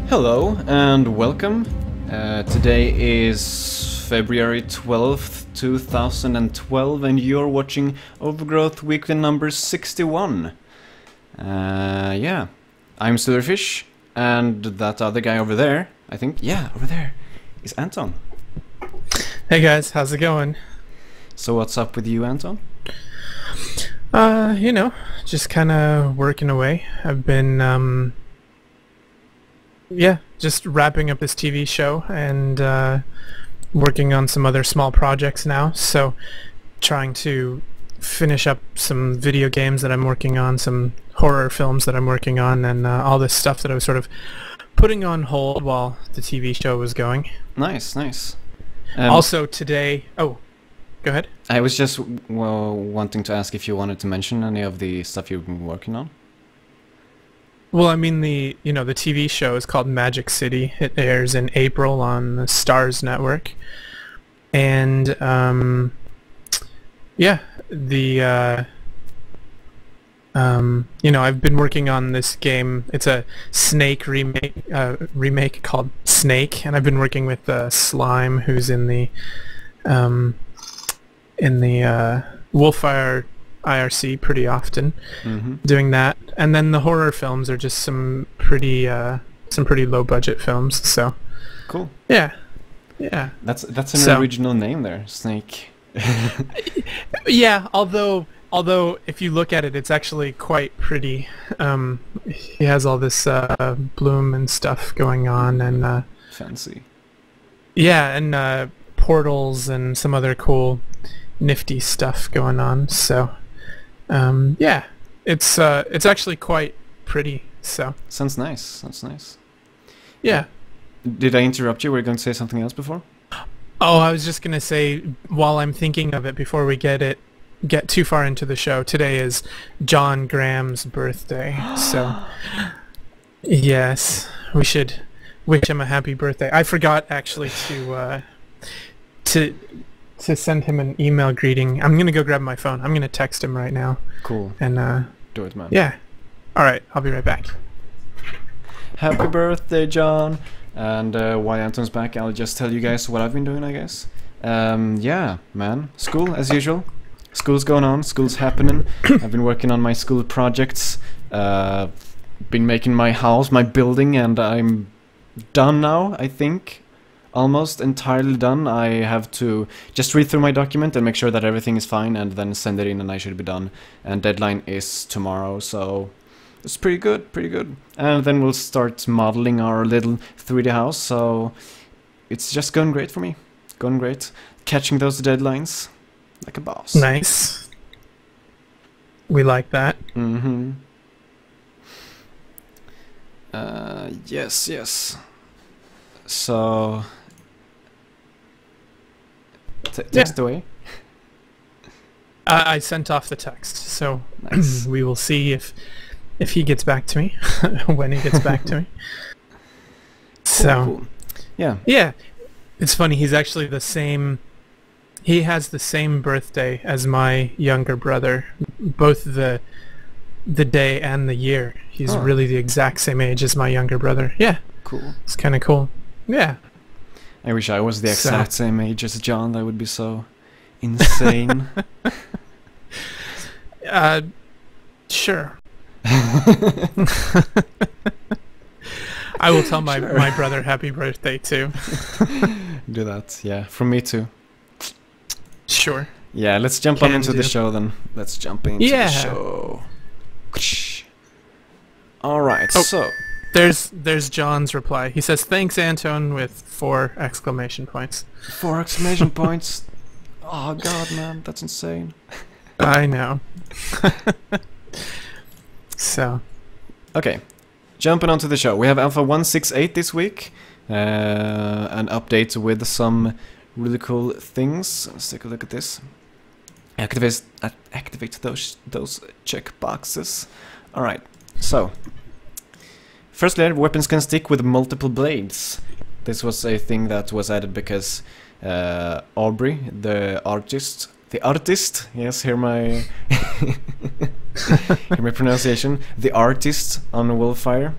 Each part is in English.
Hello and welcome. Today is February 12th, 2012 and you're watching Overgrowth Weekly number 61. Yeah, I'm Silverfish and that other guy over there, I think, yeah, over there, is Anton. Hey guys, how's it going? So what's up with you, Anton? Just kind of working away. I've been, just wrapping up this TV show and working on some other small projects now. So trying to finish up some video games that I'm working on, some horror films that I'm working on, and all this stuff that I was sort of putting on hold while the TV show was going. Nice, nice. Also today... Oh, go ahead. I was just wanting to ask if you wanted to mention any of the stuff you've been working on. Well, I mean, the TV show is called Magic City. It airs in April on the Starz Network. And, I've been working on this game. It's a Snake remake called Snake, and I've been working with Slime, who's in the Wolfire IRC pretty often, doing that. And then the horror films are just some pretty low budget films. So cool. Yeah. That's an original name there, Snake. Yeah, although if you look at it, it's actually quite pretty. He has all this bloom and stuff going on, and fancy. Yeah, and portals and some other cool, nifty stuff going on. So, yeah, it's actually quite pretty. So sounds nice. Sounds nice. Yeah. Did I interrupt you? Were you going to say something else before? Oh, I was just gonna say, while I'm thinking of it, before we get too far into the show, today is John Graham's birthday. So, yes, we should wish him a happy birthday. I forgot actually to send him an email greeting. I'm gonna go grab my phone. I'm gonna text him right now. Cool. And do it, man. Yeah. All right, I'll be right back. Happy birthday, John. And while Anton's back, I'll just tell you guys what I've been doing, I guess. Yeah, man. School, as usual. School's going on. School's happening. I've been working on my school projects. Been making my house, my building, and I'm done now, I think. Almost entirely done. I have to just read through my document and make sure that everything is fine, and then send it in, and I should be done. And deadline is tomorrow, so... It's pretty good, pretty good. And then we'll start modeling our little 3D house, so it's just going great for me. Going great. Catching those deadlines like a boss. Nice. We like that. Mm-hmm. Yes. So... text away. I sent off the text, so nice. We will see if he gets back to me, when he gets back to me. Cool. Yeah. It's funny, he's actually he has the same birthday as my younger brother, both the day and the year. He's really the exact same age as my younger brother. Yeah. Cool. It's kind of cool. Yeah. I wish I was the exact same age as John. That would be so insane. Sure. I will tell my brother happy birthday too. Do that, yeah. From me too. Sure. Yeah, let's jump on into the show then. Let's jump into the show. Alright, so... There's John's reply. He says, "Thanks, Anton," with 4 exclamation points. 4 exclamation points? Oh god, man, that's insane. I know. So, okay, jumping onto the show. We have Alpha 168 this week, an update with some really cool things. Let's take a look at this. Activate those check boxes. All right. So, firstly, weapons can stick with multiple blades. This was a thing that was added because Aubrey, the artist, yes, hear my hear my pronunciation, the artist on Wolfire,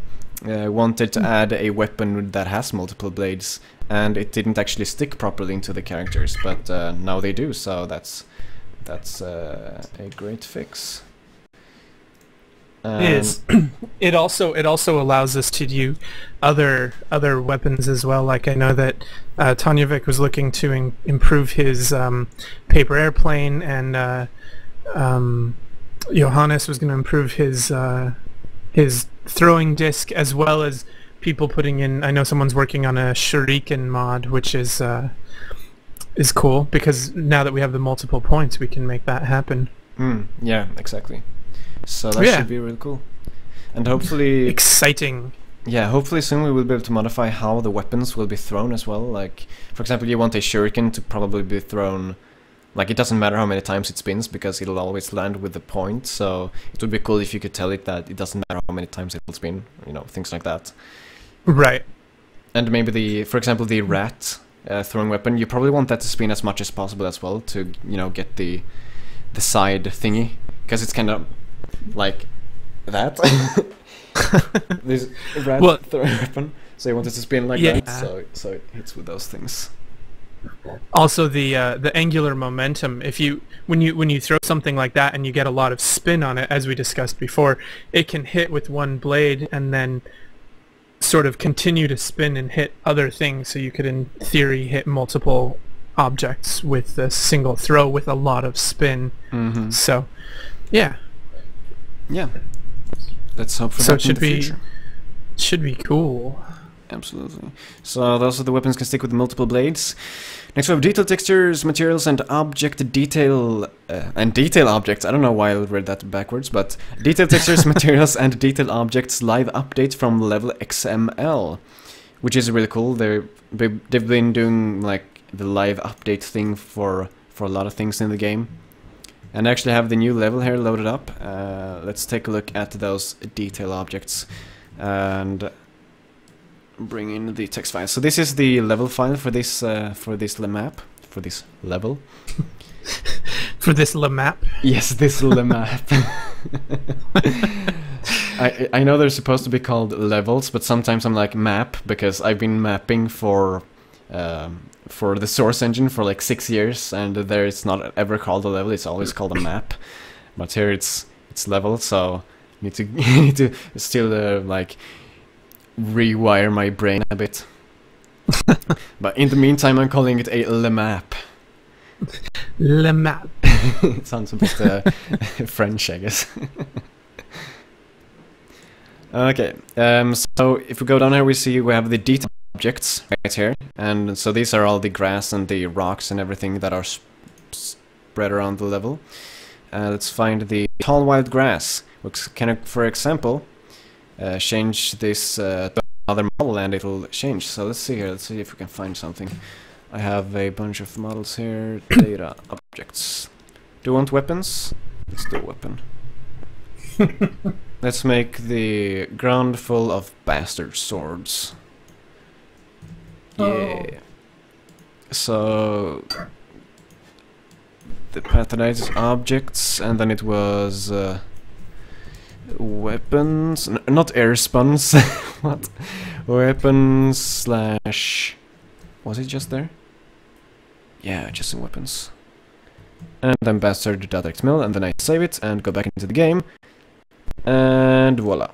wanted to add a weapon that has multiple blades, and it didn't actually stick properly into the characters, but now they do, so that's a great fix. It is. It also allows us to do other weapons as well. Like I know that Tanjavik was looking to improve his paper airplane, and Johannes was going to improve his throwing disc, as well as people putting in. I know someone's working on a shuriken mod, which is cool because now that we have the multiple points, we can make that happen. Yeah, exactly. So that should be really cool. And hopefully... Exciting. Yeah, hopefully soon we will be able to modify how the weapons will be thrown as well. Like, for example, you want a shuriken to probably be thrown... Like, it doesn't matter how many times it spins, because it'll always land with the point. So it would be cool if you could tell it that it doesn't matter how many times it will spin. You know, things like that. Right. And maybe for example, the rat throwing weapon, you probably want that to spin as much as possible as well to, you know, get the side thingy. Because it's kind of... like that. This rat throwing weapon, so you want it to spin like that, so it hits with those things. Also, the angular momentum. When you throw something like that and you get a lot of spin on it, as we discussed before, it can hit with one blade and then sort of continue to spin and hit other things. So you could, in theory, hit multiple objects with a single throw with a lot of spin. So, yeah. Yeah, let's hope for that in the future. Should be cool. Absolutely. So those are the weapons can stick with multiple blades. Next we have detail textures, materials, and object detail and detail objects. I don't know why I read that backwards, but detail textures, materials, and detail objects live update from level XML, which is really cool. They've been doing like the live update thing for a lot of things in the game. And I actually have the new level here loaded up. Let's take a look at those detail objects and bring in the text file. So this is the level file for this map, for this level. For this map? Yes, this map. I know they're supposed to be called levels, but sometimes I'm like map, because I've been mapping for the Source engine for like 6 years, and there it's not ever called a level, it's always called a map. But here it's level, so I need to still like rewire my brain a bit. But in the meantime, I'm calling it a le map. Le map. It sounds a bit French, I guess. Okay, so if we go down here, we see we have the detail objects right here, and so these are all the grass and the rocks and everything that are spread around the level. Let's find the tall wild grass. Can, for example, change this to another model and it'll change. So let's see here, let's see if we can find something. I have a bunch of models here. Data objects. Do you want weapons? Let's do a weapon. Let's make the ground full of bastard swords. Yeah. So the pathonized objects, and then it was weapons, not air spawns. What? Weapons slash. Was it just there? Yeah, just in weapons. And then bastard.xml, and then I save it and go back into the game. And voila.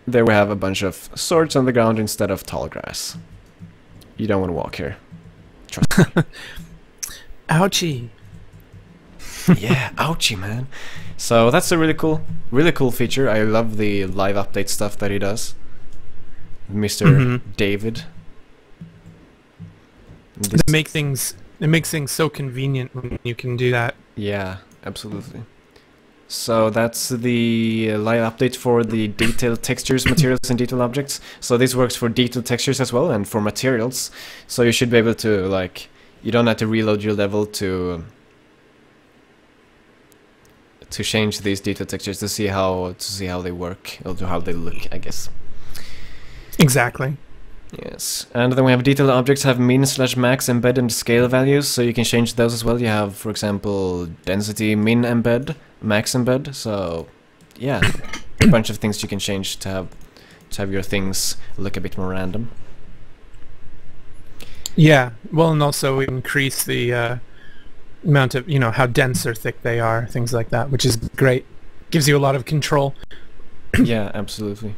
There we have a bunch of swords on the ground instead of tall grass. You don't want to walk here. Trust me. Ouchie. Yeah, ouchie, man. So that's a really cool feature. I love the live update stuff that he does. Mr. David. It makes things so convenient when you can do that. Yeah, absolutely. So that's the live update for the detail textures, materials, and detail objects. So this works for detail textures as well, and for materials. So you should be able to, like, you don't have to reload your level to change these detail textures to see how they work, or to how they look, I guess. Exactly. Yes, and then we have detailed objects have min/max embed and scale values, so you can change those as well. You have, for example, density min embed, max embed. So yeah, a bunch of things you can change to have to have your things look a bit more random. Yeah, well, and also increase the amount of, how dense or thick they are, things like that, which is great. Gives you a lot of control. Yeah, absolutely.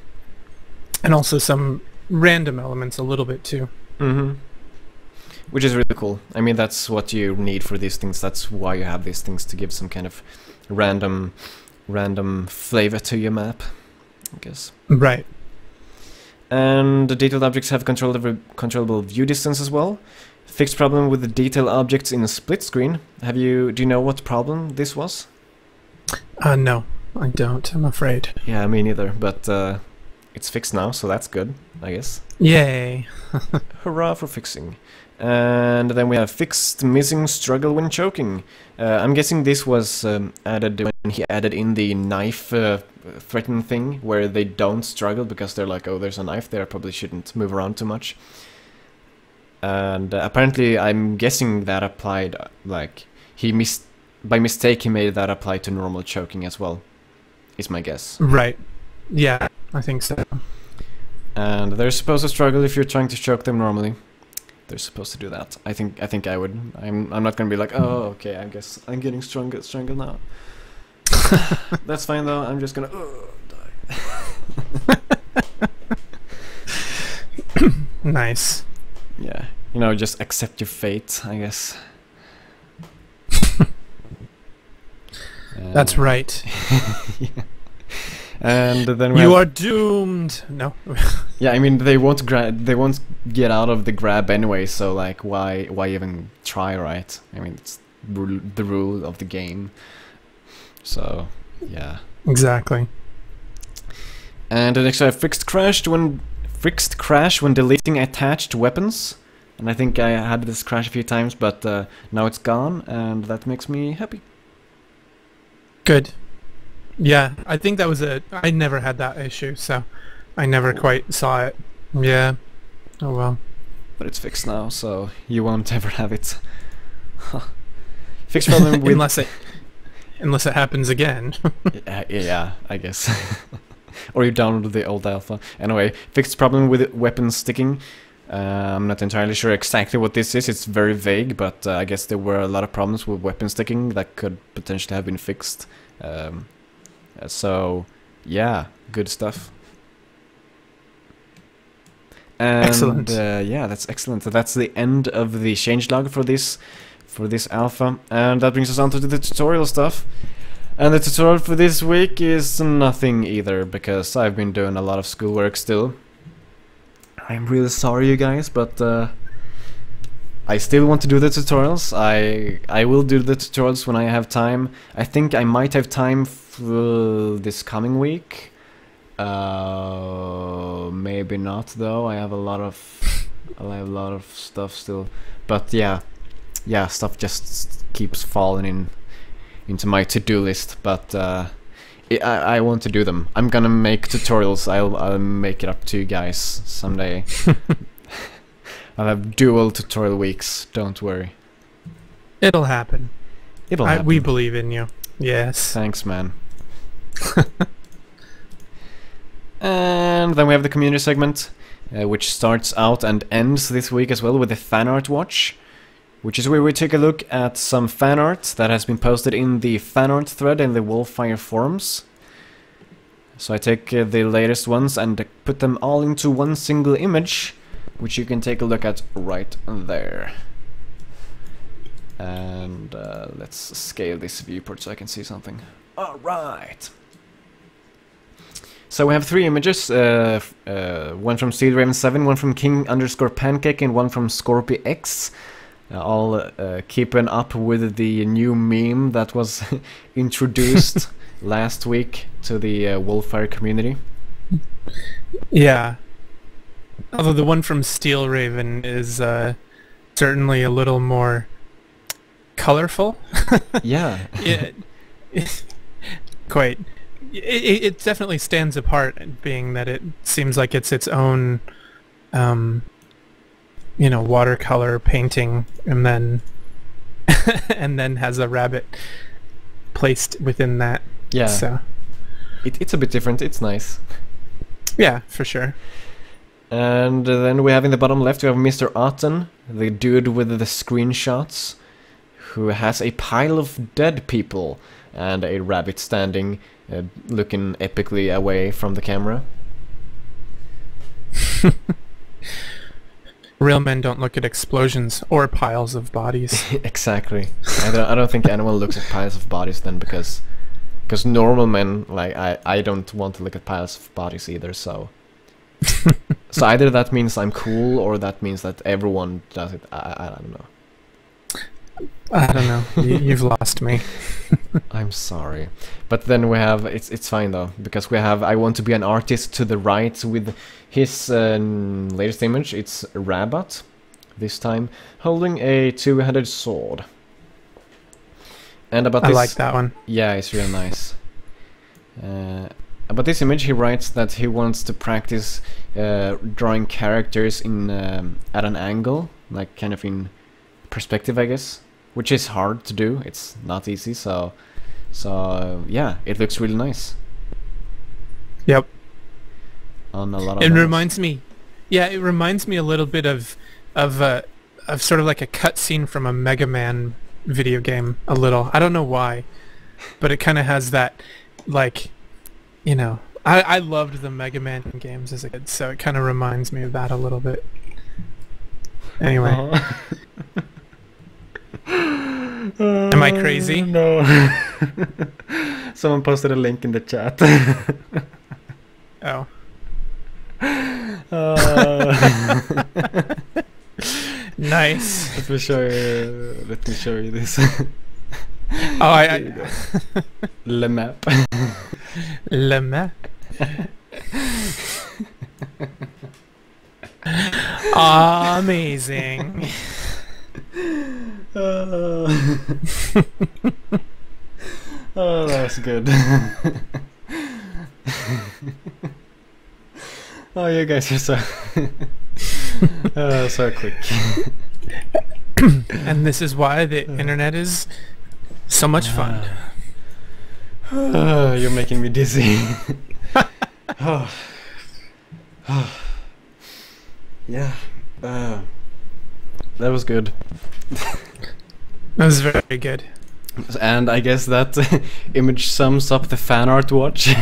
And also some random elements a little bit too. Mm-hmm. Which is really cool. I mean, that's what you need for these things. That's why you have these things, to give some kind of random flavor to your map, I guess. Right. And the detailed objects have controllable view distance as well. Fixed problem with the detailed objects in a split screen. Do you know what problem this was? No, I don't, I'm afraid. Yeah, me neither, but it's fixed now, so that's good, I guess. Yay. Hurrah for fixing. And then we have fixed missing struggle when choking. I'm guessing this was added when he added in the knife threatening thing, where they don't struggle because they're like, oh, there's a knife there, I probably shouldn't move around too much. And apparently, I'm guessing that applied, like, by mistake he made that apply to normal choking as well, is my guess. Right. Yeah, I think so. And they're supposed to struggle if you're trying to choke them normally. They're supposed to do that. I think I would. I'm not gonna be like, oh, okay, I guess I'm getting stronger now. That's fine though. I'm just gonna die. Nice. Yeah, just accept your fate, I guess. That's right. Yeah. And then you are doomed. No. Yeah, I mean they won't get out of the grab anyway. So like, why even try, right? I mean, it's the rule of the game. So yeah. Exactly. And then next I have fixed crash when deleting attached weapons. And I think I had this crash a few times, but now it's gone, and that makes me happy. Good. Yeah, I think that was I never had that issue, so I never quite saw it. Yeah. Oh well. But it's fixed now, so you won't ever have it. Fixed problem with... unless it happens again. Yeah, I guess. Or you download the old alpha. Anyway, fixed problem with weapons sticking. I'm not entirely sure exactly what this is. It's very vague, but I guess there were a lot of problems with weapon sticking that could potentially have been fixed. So, yeah, good stuff. And, excellent. Yeah, that's excellent. That's the end of the changelog for this alpha, and that brings us on to the tutorial stuff. And the tutorial for this week is nothing either, because I've been doing a lot of schoolwork still. I'm really sorry, you guys, but I still want to do the tutorials. I will do the tutorials when I have time. I think I might have time for this coming week. Maybe not though. I have a lot of stuff still. But yeah, stuff just keeps falling into my to-do list. But I want to do them. I'm gonna make tutorials. I'll make it up to you guys someday. I'll have dual tutorial weeks. Don't worry. It'll happen. It'll happen. We believe in you. Yes. Thanks, man. And then we have the community segment, which starts out and ends this week as well with the fan art watch, which is where we take a look at some fan art that has been posted in the fan art thread in the Wolfire forums. So I take the latest ones and put them all into one single image, which you can take a look at right there. And let's scale this viewport so I can see something. Alright! So we have three images, one from SteelRaven7, one from King_Pancake, and one from ScorpyX. All keeping up with the new meme that was introduced last week to the Wolfire community. Yeah. Although the one from SteelRaven is certainly a little more colorful. Yeah. Quite. It definitely stands apart, being that it seems like it's its own, watercolor painting, and then and then has a rabbit placed within that. Yeah. So it's a bit different. It's nice. Yeah, for sure. And then we have in the bottom left, we have Mr. Otten, the dude with the screenshots, who has a pile of dead people and a rabbit standing, looking epically away from the camera. Real men don't look at explosions or piles of bodies. Exactly. I don't think anyone looks at piles of bodies then, because normal men, like I don't want to look at piles of bodies either. So so either that means I'm cool, or that means that everyone does it. I don't know. I don't know. You've lost me. I'm sorry, but then we have it's fine though, because we have I Want to Be an Artist to the right with his latest image. It's a rabbit, this time holding a two-handed sword. And about I this, like that one. yeah, it's real nice. About this image, he writes that he wants to practice drawing characters in at an angle, like kind of in perspective, I guess, which is hard to do. It's not easy, so yeah, it looks really nice. Yep. On a lot of It levels. reminds me, yeah, it reminds me a little bit of sort of like a cutscene from a Mega Man video game. A little. I don't know why, but it kind of has that, like, you know. I loved the Mega Man games as a kid, so it kind of reminds me of that a little bit. Anyway. Am I crazy? No. Someone posted a link in the chat. Oh. Nice. Let me show you this. Oh, Le map. Le map. Amazing. Oh, that was good. Oh, you guys are so so quick. And this is why the internet is so much fun. You're making me dizzy. Oh. Yeah. That was good. That was very good. And I guess that image sums up the fan art watch.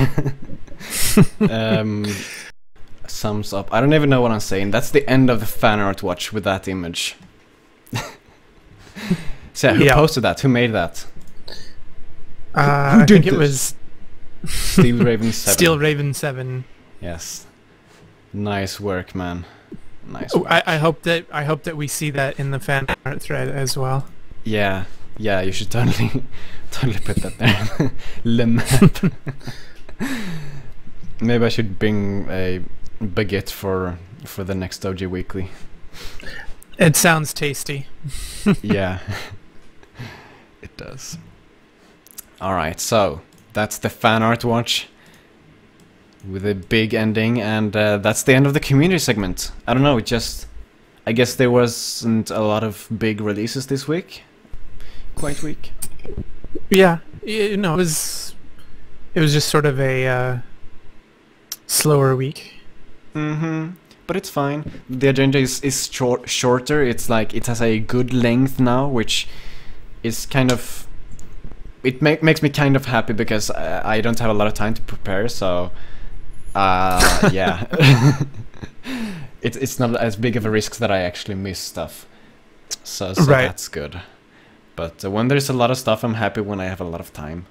Sums up. I don't even know what I'm saying. That's the end of the fan art watch with that image. So who posted that? Who made that? I think it was Steel Raven 7. Steel Raven 7. Yes. Nice work, man. Nice. Oh, I hope that we see that in the fan art thread as well. Yeah. Yeah, you should totally put that there. Le map. Maybe I should bring a baguette for the next OG Weekly. It sounds tasty. Yeah. It does. Alright, so that's the fan art watch with a big ending, and that's the end of the community segment. I don't know, I guess there wasn't a lot of big releases this week. Quite weak. Yeah, you know, it was just sort of a slower week. Mm-hmm. But it's fine. The agenda is shorter. It's like it has a good length now, which is kind of makes me kind of happy, because I don't have a lot of time to prepare. So yeah, it's not as big of a risk that I actually miss stuff. So right. That's good. But when there's a lot of stuff, I'm happy when I have a lot of time.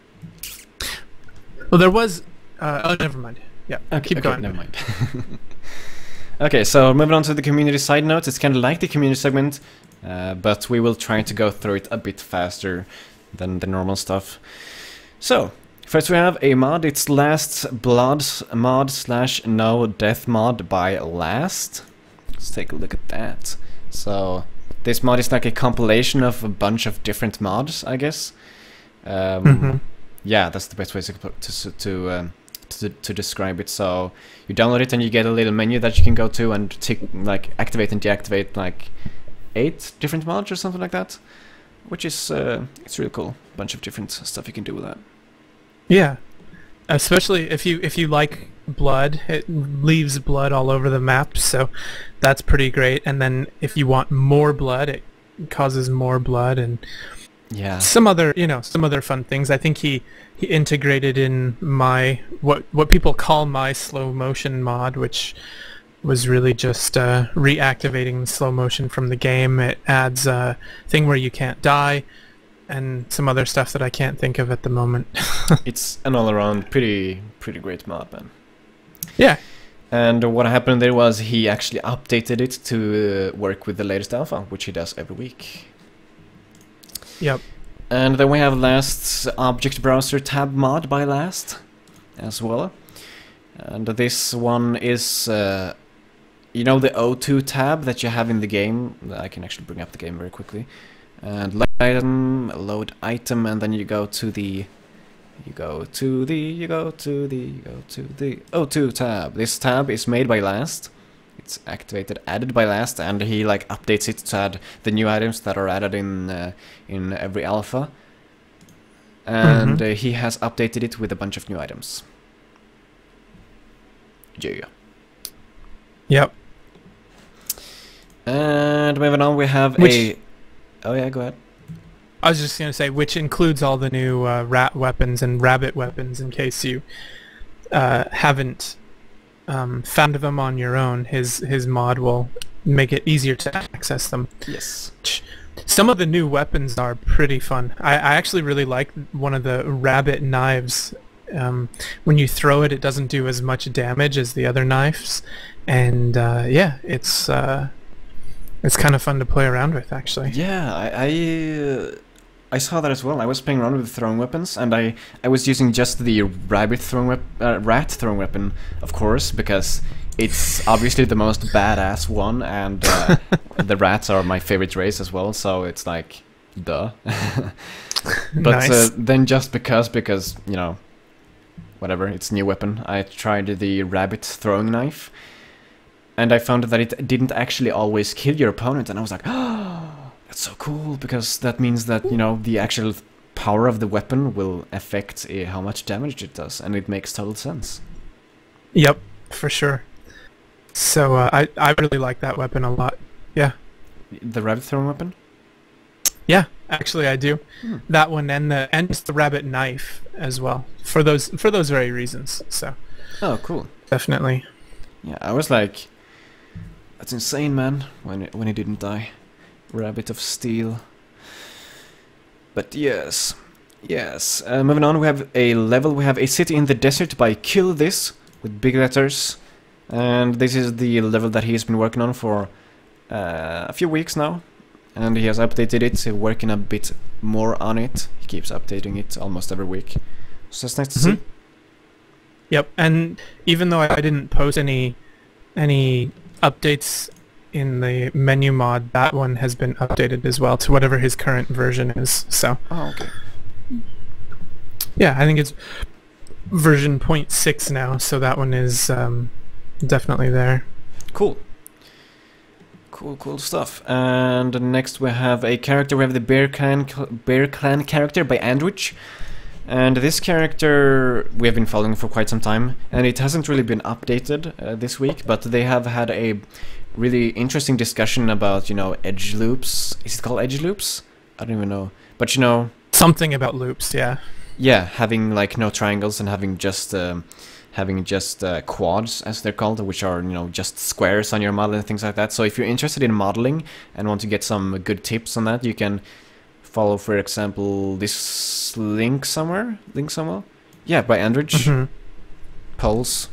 Well, there was. Oh, never mind. Yeah, keep going. Never mind. Okay, so moving on to the community side notes. It's kind of like the community segment, but we will try to go through it a bit faster than the normal stuff. So, first we have a mod. It's Last Blood mod / No Death mod by Last. Let's take a look at that. So, this mod is like a compilation of a bunch of different mods, I guess. Yeah, that's the best way to describe it. So you download it and you get a little menu that you can go to and like activate and deactivate like 8 different mods or something like that, which is it's really cool. Bunch of different stuff you can do with that. Yeah, especially if you like blood, it leaves blood all over the map, so that's pretty great. And then if you want more blood, it causes more blood, and Yeah. some other fun things. I think he integrated in my what people call my slow motion mod, which was really just reactivating the slow motion from the game. It adds a thing where you can't die, and some other stuff that I can't think of at the moment. It's an all-around pretty great mod, man. Yeah. And what happened there was he actually updated it to work with the latest alpha, which he does every week. Yep. And then we have Last's Object Browser tab mod by Last as well. And this one is, you know, the O2 tab that you have in the game. I can actually bring up the game very quickly. And load item, and then you go to the O2 tab. This tab is made by Last. It's added by Last, and he like updates it to add the new items that are added in every alpha. And he has updated it with a bunch of new items. Yeah. Yep. And moving on, we have Oh yeah, go ahead. I was just going to say, which includes all the new rat weapons and rabbit weapons, in case you haven't found them on your own. His mod will make it easier to access them. Yes. Some of the new weapons are pretty fun. I actually really like one of the rabbit knives. When you throw it, it doesn't do as much damage as the other knives. And yeah, it's kind of fun to play around with, actually. Yeah, I saw that as well. I was playing around with throwing weapons, and I was using just the rat throwing weapon, of course, because it's obviously the most badass one, and the rats are my favorite race as well, so it's like, duh. But Nice. then just because, you know, whatever, it's a new weapon, I tried the rabbit throwing knife, and I found that it didn't actually always kill your opponent, and I was like, oh, that's so cool, because that means that, you know, the actual power of the weapon will affect how much damage it does, and it makes total sense. Yep, for sure. So I really like that weapon a lot. Yeah. The rabbit throwing weapon? Yeah, actually I do. Hmm. That one and just the rabbit knife as well. For those very reasons. So Oh, cool. definitely. Yeah, I was like, that's insane, man, when he didn't die. Rabbit of Steel. But yes. Moving on, we have a level. We have a city in the desert by Kill This with big letters. And this is the level that he's been working on for a few weeks now. And he has updated it, working a bit more on it. He keeps updating it almost every week. So that's nice to see. Yep, and even though I didn't post any updates in the menu mod, that one has been updated as well to whatever his current version is. So Oh, okay. yeah, I think it's version 0.6 now, so that one is definitely there. Cool. Cool stuff. And next we have a character. We have the Bear Clan character by Andwich. And this character we have been following for quite some time, and it hasn't really been updated this week, but they have had a really interesting discussion about, you know, edge loops. Is it called edge loops? I don't even know. But, you know... Something about loops, yeah. Yeah, having, like, no triangles and having just quads, as they're called, which are, you know, just squares on your model and things like that. So if you're interested in modeling and want to get some good tips on that, you can follow, for example, this link somewhere. Yeah, by Andridge. Polls,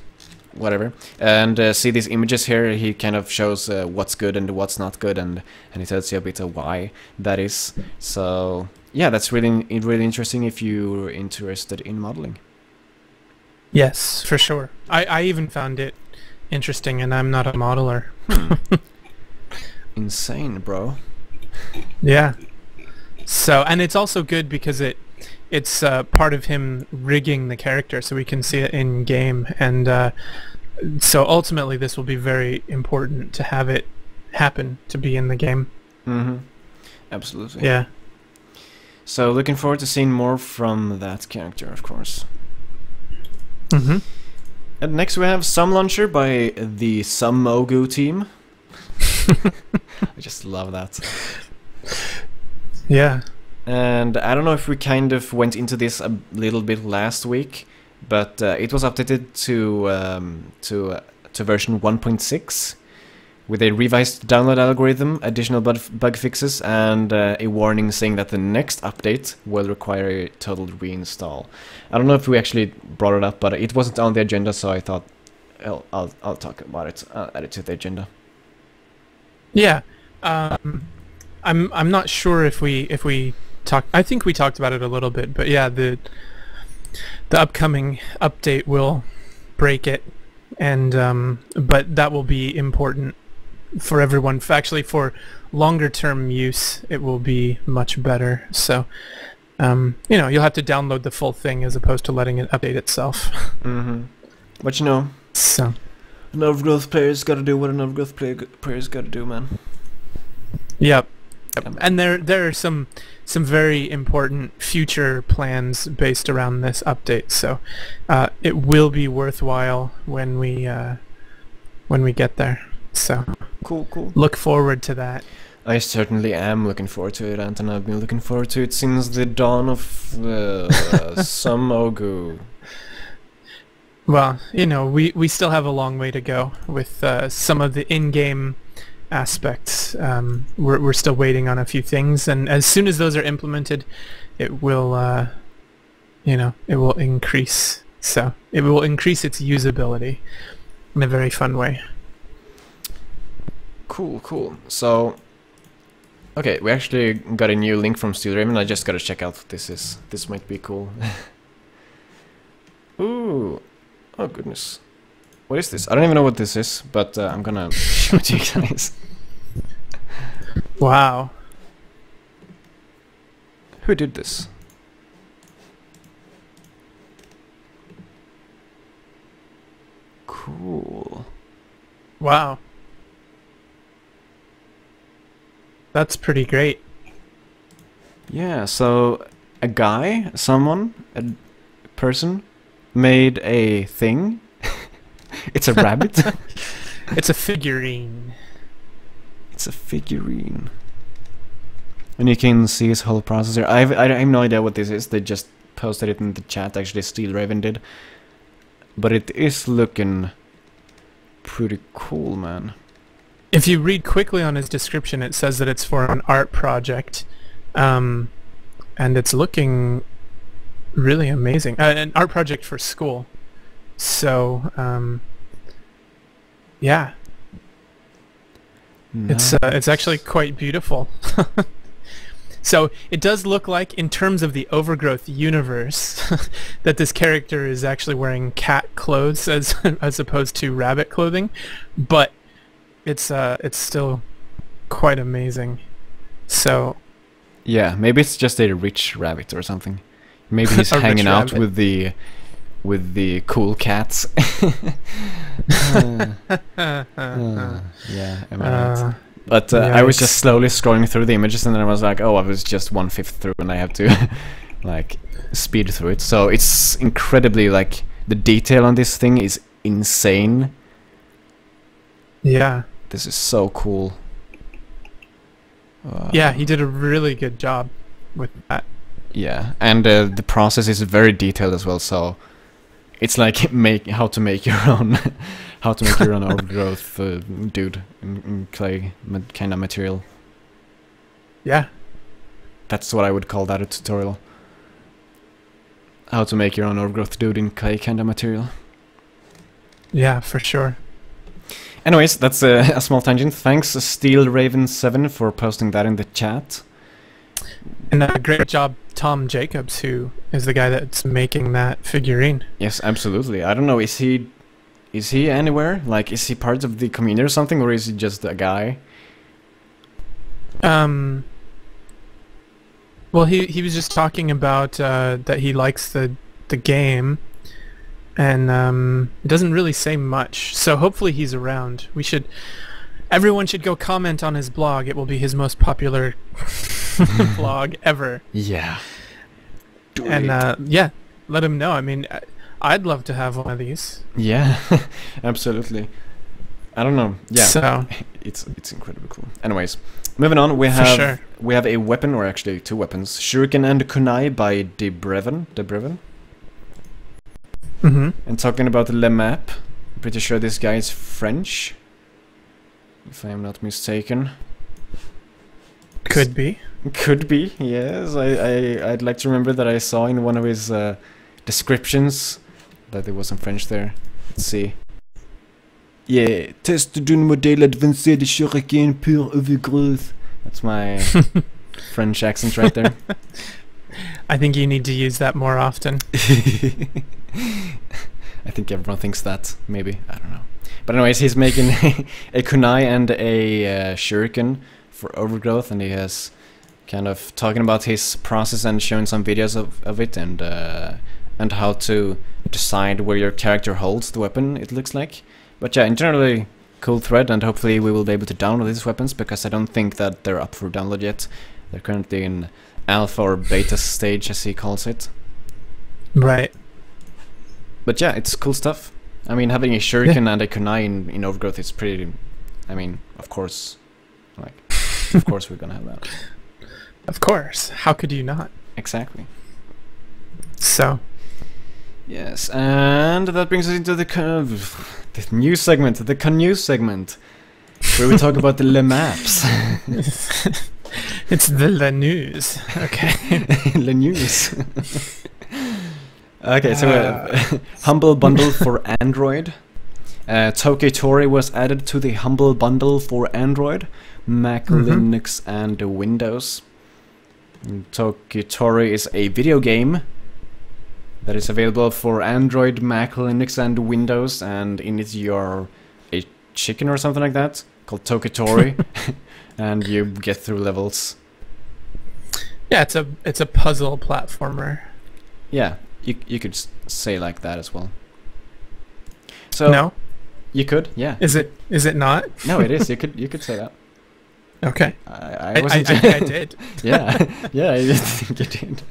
whatever. And see these images here. He kind of shows what's good and what's not good, and he tells you a bit of why that is. So yeah, that's really interesting if you're interested in modeling. Yes, for sure. I even found it interesting, and I'm not a modeler. Insane, bro. Yeah. So, and it's also good because it's part of him rigging the character, so we can see it in game, and so ultimately this will be very important to have it happen to be in the game. Absolutely. Yeah. So looking forward to seeing more from that character, of course. Mm-hmm. And next we have Some Launcher by the Some Mogu team. I just love that. Yeah. And I don't know if we kind of went into this a little bit last week, but it was updated to version 1.6 with a revised download algorithm, additional bug fixes, and a warning saying that the next update will require a total reinstall. I don't know if we actually brought it up, but it wasn't on the agenda, so I thought I'll talk about it. I'll add it to the agenda. Yeah. I'm not sure if we talked. I think we talked about it a little bit, but yeah, the upcoming update will break it, and but that will be important for everyone. Actually, for longer term use, it will be much better. So, you know, you'll have to download the full thing as opposed to letting it update itself. Mm-hmm. But you know, So, an overgrowth player's got to do what an overgrowth player's got to do, man. yep. And there are some very important future plans based around this update. So, it will be worthwhile when we get there. So, Cool. look forward to that. I certainly am looking forward to it, Anton. I've been looking forward to it since the dawn of Some Mogu. Well, you know, we still have a long way to go with some of the in-game aspects. We're still waiting on a few things, and as soon as those are implemented, it will, you know, it will increase. So it will increase its usability in a very fun way. Cool. So, okay, we actually got a new link from Steel Raven. I just gotta check out what this is. This might be cool. Ooh. Oh, goodness. What is this? I don't even know what this is, but I'm gonna show it to you guys. Wow. Who did this? Cool. Wow. That's pretty great. Yeah, so a guy, someone, a person, made a thing. It's a rabbit. It's a figurine. It's a figurine. And you can see his whole process here. I have no idea what this is. They just posted it in the chat. Actually, Steel Raven did. But it is looking pretty cool, man. If you read quickly on his description, it says that it's for an art project, and it's looking really amazing. An art project for school. So, yeah, it's actually quite beautiful. So it does look like, in terms of the Overgrowth universe, that this character is actually wearing cat clothes as opposed to rabbit clothing, but it's still quite amazing. So yeah, maybe it's just a rich rabbit or something. Maybe he's hanging out with the cool cats. Yeah, am I right? But I was just slowly scrolling through the images, and then I was like, oh, I was just 1/5 through, and I have to like speed through it. So it's incredibly, like, the detail on this thing is insane. Yeah. This is so cool. Yeah, he did a really good job with that. Yeah, and the process is very detailed as well. So it's like how to make your own overgrowth dude in clay kind of material. Yeah, that's what I would call that, a tutorial. How to make your own overgrowth dude in clay kind of material. Yeah, for sure. Anyways, that's a small tangent. Thanks, Steel Raven 7, for posting that in the chat. And a great job, Tom Jacobs, who is the guy that's making that figurine. Yes, absolutely. I don't know, is he anywhere? Like, is he part of the community or something, or is he just a guy? Well, he was just talking about that he likes the game, and it doesn't really say much. So hopefully he's around. Everyone should go comment on his blog. It will be his most popular blog ever. Yeah. And yeah, let him know. I mean, I'd love to have one of these. Yeah, absolutely. I don't know. Yeah, So, it's incredibly cool. Anyways, moving on, we for have sure. a weapon, or actually two weapons: Shuriken and Kunai by Debrevin. Mm-hmm. And talking about Le Map, pretty sure this guy is French, if I am not mistaken. Could be. Could be, yes. I'd like to remember that I saw in one of his descriptions that there was some French there. Let's see. Yeah, test d'une modèle avancé de Shuriken pour overgrowth. That's my French accent right there. I think you need to use that more often. I think everyone thinks that, maybe. I don't know. But anyways, he's making a kunai and a shuriken for overgrowth, and he has kind of talking about his process and showing some videos of it, and how to decide where your character holds the weapon, it looks like. But yeah, in generally, cool thread, and hopefully we will be able to download these weapons, because I don't think that they're up for download yet. They're currently in alpha or beta stage, as he calls it. Right. But yeah, it's cool stuff. I mean, having a shuriken and a kunai in overgrowth is pretty... I mean, of course, like, of course we're gonna have that. Of course. How could you not? Exactly. So, Yes, and that brings us into the new segment, the Canoe segment, where we talk about the Le Maps. it's the news. Okay. Le News. Okay, so Humble Bundle for Android. Tokitori was added to the Humble Bundle for Android, Mac, Linux, and Windows. Tokitori is a video game that is available for Android, Mac, Linux, and Windows, and in it you're a chicken or something like that, called Tokitori, and you get through levels. Yeah, it's a puzzle platformer. Yeah, you could say like that as well. So No? you could, yeah. Is it not? No, it is. You could say that. Okay. I wasn't. I did. Yeah, yeah, I think you did.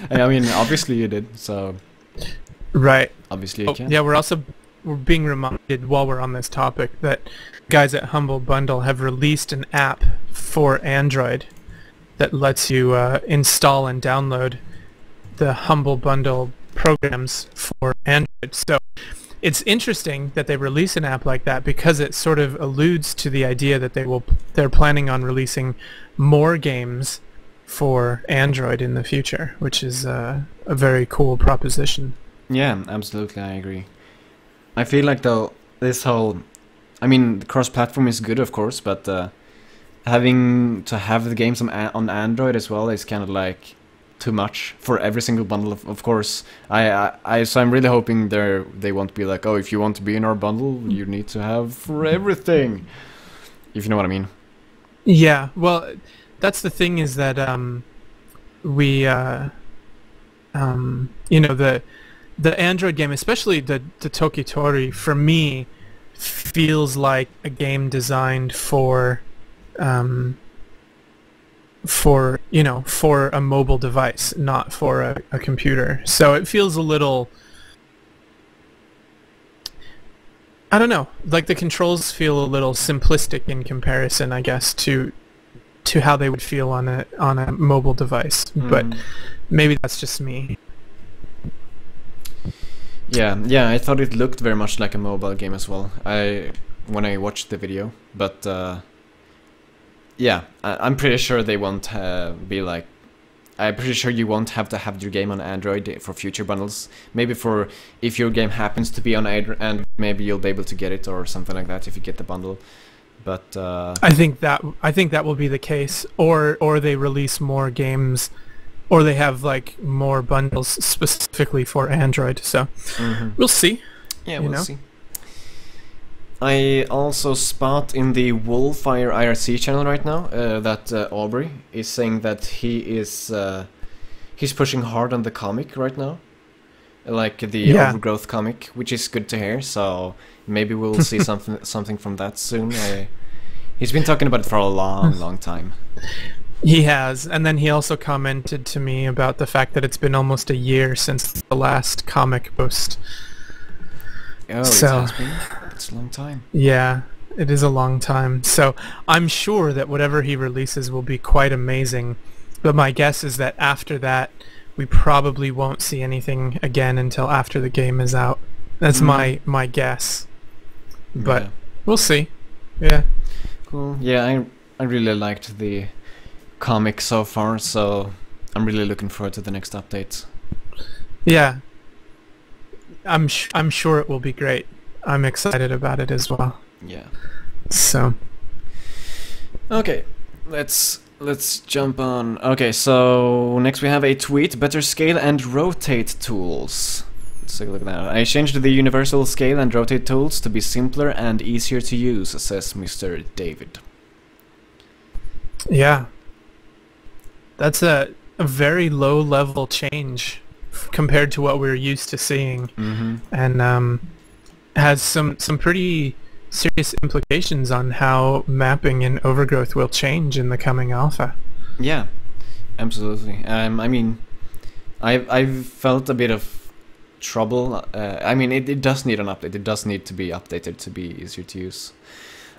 I mean, obviously you did. So Right. obviously you can. Yeah, we're being reminded while we're on this topic that guys at Humble Bundle have released an app for Android that lets you install and download the Humble Bundle programs for Android. So it's interesting that they release an app like that, because it sort of alludes to the idea that they're planning on releasing more games for Android in the future, which is a very cool proposition. Yeah, absolutely, I agree. I feel like though this whole, I mean, the cross-platform is good, of course, but having to have the games on Android as well is kind of like too much for every single bundle. Of course, so I'm really hoping they won't be like, oh, if you want to be in our bundle, you need to have for everything. If you know what I mean. Yeah, well, that's the thing, is that we you know, the Android game, especially the Tokitori, for me feels like a game designed for a mobile device, not for a computer. So it feels a little, I don't know, like the controls feel a little simplistic in comparison, I guess, to how they would feel on a mobile device. But maybe that's just me. Yeah, I thought it looked very much like a mobile game as well. When I watched the video, but yeah, I'm pretty sure they won't be like. I'm pretty sure you won't have to have your game on Android for future bundles. Maybe for if your game happens to be on Android, maybe you'll be able to get it or something like that if you get the bundle. But I think that will be the case, or they release more games, or they have like more bundles specifically for Android. So we'll see. Yeah, we'll see. I also spot in the Wolfire IRC channel right now that Aubrey is saying that he's pushing hard on the comic right now, like the Overgrowth comic, which is good to hear. So maybe we'll see something from that soon. He's been talking about it for a long time. He has, and then he also commented to me about the fact that it's been almost a year since the last comic post. Oh, So- it has been. It's a long time. Yeah, it is a long time. So I'm sure that whatever he releases will be quite amazing. But my guess is that after that, we probably won't see anything again until after the game is out. That's my guess. But Yeah. we'll see. Yeah. Cool. Yeah, I really liked the comic so far, so I'm really looking forward to the next update. Yeah. I'm sure it will be great. I'm excited about it as well. Yeah. So, Okay, let's jump on. Okay, so next we have a tweet: better scale and rotate tools. Let's take a look at that. I changed the universal scale and rotate tools to be simpler and easier to use, says Mr. David. yeah. That's a very low level change compared to what we're used to seeing. Mm-hmm. And has some pretty serious implications on how mapping and overgrowth will change in the coming alpha. Yeah, absolutely. I mean, I've felt a bit of trouble. I mean, it does need an update. It does need to be updated to be easier to use.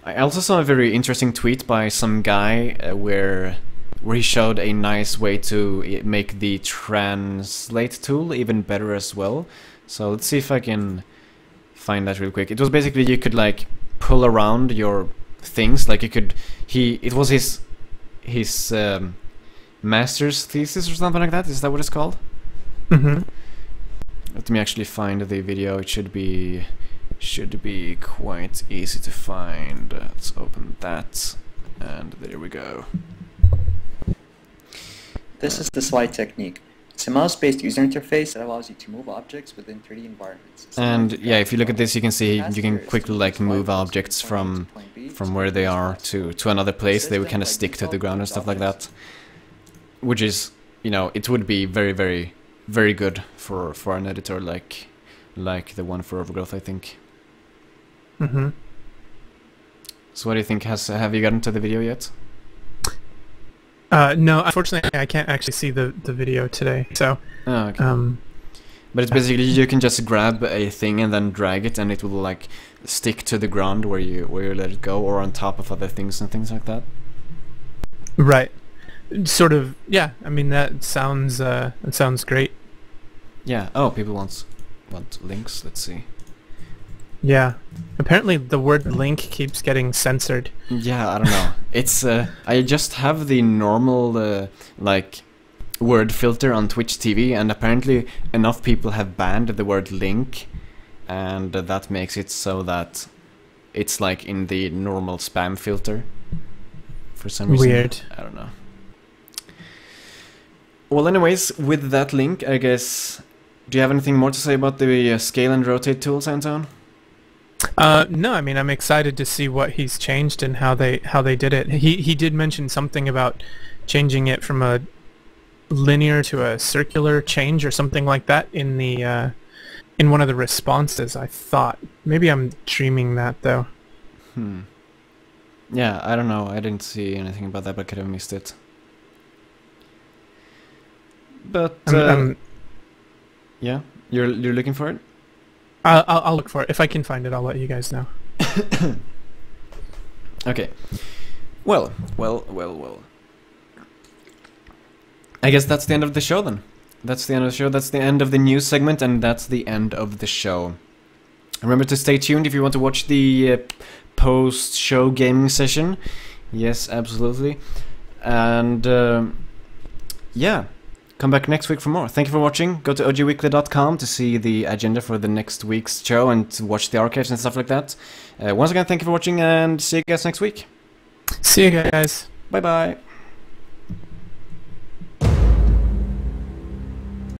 I also saw a very interesting tweet by some guy where he showed a nice way to make the translate tool even better as well. So let's see if I can find that real quick. It was basically you could like pull around your things, like you could it was his master's thesis or something like that. Is that what it's called? Mm-hmm. Let me actually find the video. It should be quite easy to find. Let's open that, and there we go. This is the slide technique. It's a mouse-based user interface that allows you to move objects within 3D environments. And yeah, if you look at this, you can see you can quickly like move objects from where they are to another place. They would kind of stick to the ground and stuff like that, which is, you know, it would be very, very, very good for an editor like the one for Overgrowth, I think. Mm-hmm. So what do you think? Have you gotten to the video yet? No, unfortunately, I can't actually see the video today. So, Oh, okay. But it's basically you can just grab a thing and then drag it, and it will like stick to the ground where you let it go, or on top of other things and things like that. right, sort of. Yeah, I mean that sounds great. Yeah. Oh, people want links. Let's see. Yeah. Apparently, the word link keeps getting censored. Yeah, I don't know. It's I just have the normal like word filter on Twitch TV, and apparently enough people have banned the word link, and that makes it so that it's like in the normal spam filter for some reason. Weird. I don't know. Well, anyways, with that link, I guess. Do you have anything more to say about the scale and rotate tools, Anton? No, I mean I'm excited to see what he's changed and how they did it. He did mention something about changing it from a linear to a circular change or something like that in the in one of the responses. I thought maybe I'm dreaming that though. Yeah, I don't know. I didn't see anything about that, but could have missed it. But yeah, you're looking for it. I'll look for it. If I can find it, I'll let you guys know. Okay. Well. I guess that's the end of the show then. That's the end of the show. That's the end of the news segment, and that's the end of the show. Remember to stay tuned if you want to watch the post-show gaming session. Yes, absolutely. And yeah. Come back next week for more. Thank you for watching. Go to ogweekly.com to see the agenda for the next week's show and to watch the archives and stuff like that. Once again, thank you for watching, and see you guys next week. See you guys. Bye bye.